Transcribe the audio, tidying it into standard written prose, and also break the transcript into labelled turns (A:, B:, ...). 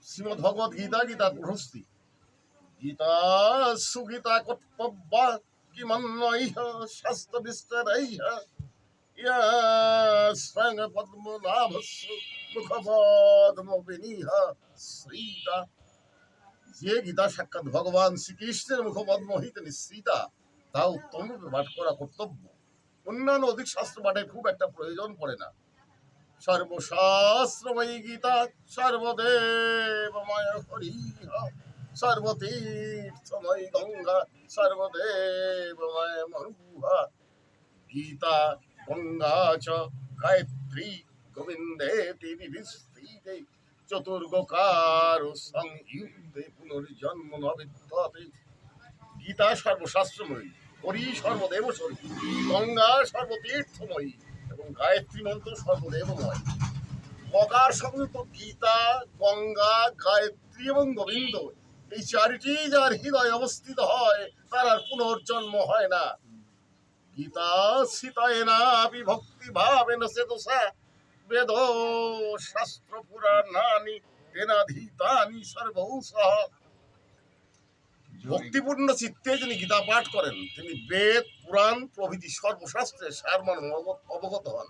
A: শ্রীমদ্ ভগবদ গীতা গীতার প্রশস্তি গীতা সুগীতা কর্তব্য কিমন্বইহ শাস্ত্র বিস্তারৈহ ইয়াং পদ্মনাভস্য মুখপদ্মবিনীহ শ্রীতা। যে গীতা সাক্ষাৎ ভগবান শ্রীকৃষ্ণের মুখপদ্ম হইতে নিঃসৃতা, তা উত্তম রূপে পাঠ করা কর্তব্য। অন্যান্য অধিক শাস্ত্র পাঠের খুব একটা প্রয়োজন পড়ে না। সর্বশাস্ত্রময়ী গীতা সর্বদেবময় হরিহ, সর্বতীর্থময়ী গঙ্গা সর্বদেবময় মরুহা। গীতা গঙ্গা চ গায়ত্রী গোবিন্দেতি বিবিস্থিতে, চতুর্গকার সংযুক্তে পুনর্জন্ম ন বিদ্যতে। গীতা সর্বশাস্ত্রময়ী, হরি সর্বদেবস্বরী, গঙ্গা সর্বতীর্থময়ী এবং গায়ত্রী মন্ত্র সর্বদেবময়। গগার সংযুক্ত গীতা, গঙ্গা, গায়ত্রী এবং গোবিন্দ, এই চারিটি যার হৃদয় অবস্থিত হয় তার আর পুনর্জন্ম হয় না। গীতা সীতায়না বিভক্তি ভাবেন সে দোষা, বেদ শাস্ত্র পুরাণানি তেনাধীতানি সর্বৌষহ। ভক্তিপূর্ণ চিত্তে যিনি গীতা পাঠ করেন তিনি বেদ পুরাণ প্রভৃতি সর্বশাস্ত্রের সারমর্ম অবগত হন।